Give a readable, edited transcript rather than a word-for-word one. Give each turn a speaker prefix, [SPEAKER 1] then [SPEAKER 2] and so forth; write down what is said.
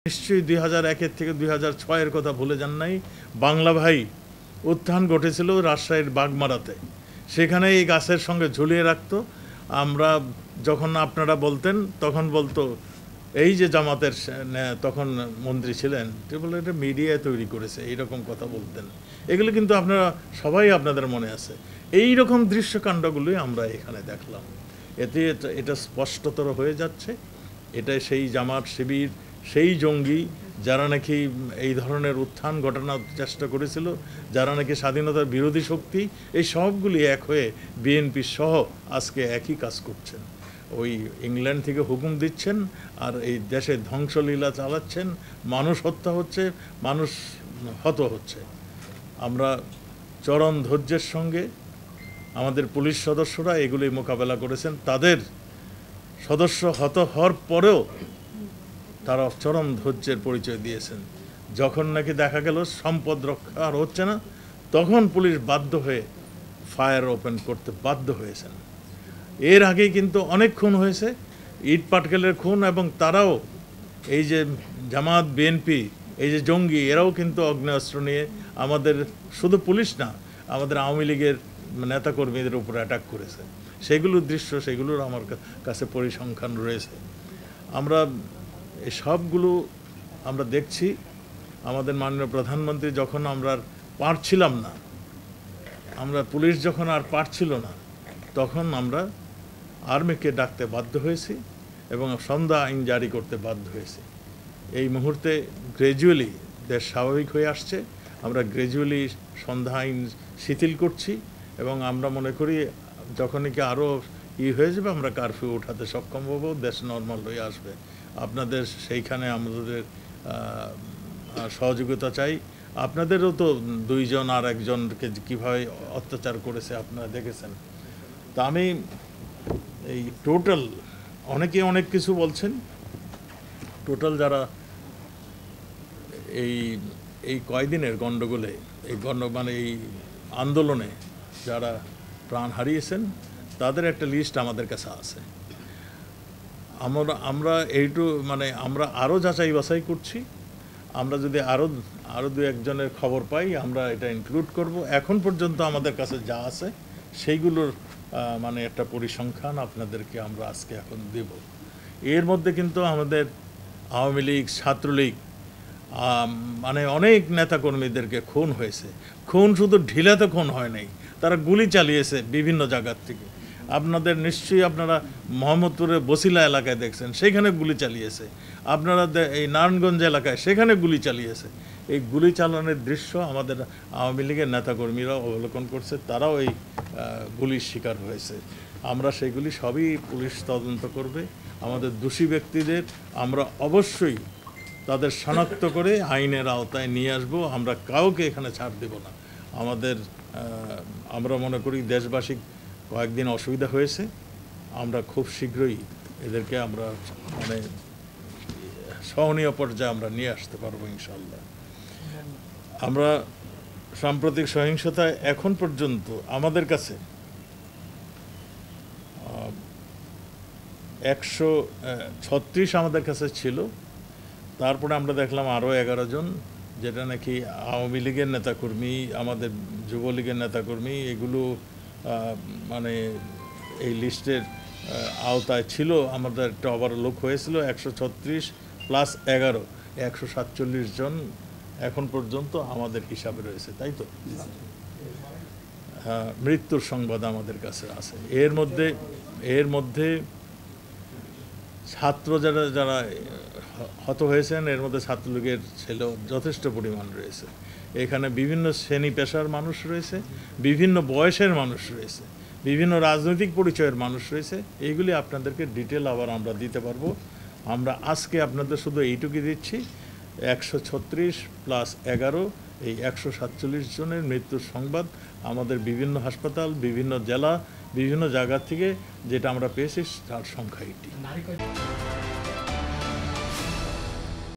[SPEAKER 1] নিশ্চয়ই 2001 থেকে 2006 কথা ভুলে যান নাই। বাংলা ভাই উত্থান ঘটেছিল রাজশাহীর বাগমারাতে, সেখানে এই গাছের সঙ্গে ঝুলিয়ে রাখতো। আমরা যখন আপনারা বলতেন তখন বলতো এই যে জামাতের তখন মন্ত্রী ছিলেন, বলে এটা মিডিয়ায় তৈরি করেছে, এইরকম কথা বলতেন। এগুলো কিন্তু আপনারা সবাই আপনাদের মনে আছে। এই রকম দৃশ্যকাণ্ডগুলোই আমরা এখানে দেখলাম। এতে এটা স্পষ্টতর হয়ে যাচ্ছে এটাই সেই জামাত শিবির, সেই জঙ্গি যারা নাকি এই ধরনের উত্থান ঘটানোর চেষ্টা করেছিল, যারা নাকি স্বাধীনতার বিরোধী শক্তি, এই সবগুলি এক হয়ে বিএনপি সহ আজকে একই কাজ করছেন। ওই ইংল্যান্ড থেকে হুকুম দিচ্ছেন আর এই দেশে ধ্বংসলীলা চালাচ্ছেন, মানুষ হত্যা হচ্ছে, মানুষ হত হচ্ছে। আমরা চরম ধৈর্যের সঙ্গে আমাদের পুলিশ সদস্যরা এগুলি মোকাবেলা করেছেন। তাদের সদস্য হত হওয়ার পরেও তারা চরম ধৈর্যের পরিচয় দিয়েছেন। যখন নাকি দেখা গেল সম্পদ রক্ষা আর হচ্ছে না, তখন পুলিশ বাধ্য হয়ে ফায়ার ওপেন করতে বাধ্য হয়েছেন। এর আগেই কিন্তু অনেক খুন হয়েছে, ইট পাটকেলের খুন, এবং তারাও এই যে জামাত বিএনপি, এই যে জঙ্গি, এরাও কিন্তু অগ্নেয়াস্ত্র নিয়ে আমাদের শুধু পুলিশ না, আমাদের আওয়ামী লীগের নেতাকর্মীদের উপর অ্যাটাক করেছে। সেগুলোর দৃশ্য, সেগুলোর আমার কাছে পরিসংখ্যান রয়েছে। আমরা এই সবগুলো আমরা দেখছি। আমাদের মাননীয় প্রধানমন্ত্রী যখন আমরা পারছিলাম না, আমরা পুলিশ যখন আর পারছিল না, তখন আমরা আর্মিকে ডাকতে বাধ্য হয়েছি এবং সন্ধ্যা আইন জারি করতে বাধ্য হয়েছি। এই মুহূর্তে গ্র্যাজুয়ালি দেশ স্বাভাবিক হয়ে আসছে। আমরা গ্র্যাজুয়ালি সন্ধ্যা আইন শিথিল করছি এবং আমরা মনে করি যখনই কি আরও হয়ে যাবে, আমরা কারফিউ উঠাতে সক্ষম হব, দেশ নর্মাল হয়ে আসবে। আপনাদের সেইখানে আমাদের সহযোগিতা চাই। আপনাদেরও তো দুইজন আর একজনকে কীভাবে অত্যাচার করেছে আপনারা দেখেছেন। তা আমি এই টোটাল অনেকে অনেক কিছু বলছেন, টোটাল যারা এই কয়দিনের গণ্ডগোলে, এই এই আন্দোলনে যারা প্রাণ হারিয়েছেন, তাদের একটা লিস্ট আমাদের কাছে আছে। আমরা আমরা আরও যাচাই বাছাই করছি। আমরা যদি আরও দু একজনের খবর পাই, আমরা এটা ইনক্লুড করব। এখন পর্যন্ত আমাদের কাছে যা আছে সেইগুলোর একটা পরিসংখ্যান আপনাদেরকে আমরা আজকে এখন দেব। এর মধ্যে কিন্তু আমাদের আওয়ামী লীগ, ছাত্রলীগ, অনেক নেতাকর্মীদেরকে খুন হয়েছে। খুন শুধু ঢিলাতে খুন হয় নাই, তারা গুলি চালিয়েছে বিভিন্ন জায়গার থেকে। আপনারা মোহাম্মদপুরের বসিলা এলাকায় দেখছেন, সেখানে গুলি চালিয়েছে। আপনারা এই নারায়ণগঞ্জ এলাকায় সেখানে গুলি চালিয়েছে। এই গুলি চালানোর দৃশ্য আমাদের আওয়ামী লীগের নেতাকর্মীরা অবলোকন করছে, তারাও এই গুলির শিকার হয়েছে। আমরা সেগুলি সবই পুলিশ তদন্ত করবে। আমাদের দোষী ব্যক্তিদের আমরা অবশ্যই তাদের শনাক্ত করে আইনের আওতায় নিয়ে আসব। আমরা কাউকে এখানে ছাড় দেব না। আমরা মনে করি দেশবাসী কয়েকদিন অসুবিধা হয়েছে, আমরা খুব শীঘ্রই এদেরকে আমরা সহনীয় পর্যায়ে আমরা নিয়ে আসতে পারবো ইনশাল্লাহ। আমরা সাম্প্রতিক সহিংসতায় এখন পর্যন্ত আমাদের কাছে 136 আমাদের কাছে ছিল। তারপরে আমরা দেখলাম আরও 11 জন, যেটা নাকি আওয়ামী লীগের নেতাকর্মী, আমাদের যুবলীগের নেতাকর্মী, এগুলো এই লিস্টের আওতায় ছিল। আমাদের একটা ওভারলোক হয়েছিল 136 প্লাস 11, 147 জন এখন পর্যন্ত আমাদের হিসাবে রয়েছে, তাই তো? মৃত্যুর সংবাদ আমাদের কাছে আছে। এর মধ্যে ছাত্র যারা হত হয়েছেন, এর মধ্যে ছাত্রলীগের ছেলে যথেষ্ট পরিমাণ রয়েছে। এখানে বিভিন্ন শ্রেণী পেশার মানুষ রয়েছে, বিভিন্ন বয়সের মানুষ রয়েছে, বিভিন্ন রাজনৈতিক পরিচয়ের মানুষ রয়েছে। এইগুলি আপনাদেরকে ডিটেল আবার আমরা দিতে পারবো। আমরা আজকে আপনাদের শুধু এইটুকুই দিচ্ছি, 136 প্লাস 11, এই 147 জনের মৃত্যুর সংবাদ আমাদের বিভিন্ন হাসপাতাল, বিভিন্ন জেলা, বিভিন্ন জায়গা থেকে যেটা আমরা পেয়েছি, তার সংখ্যা এটি।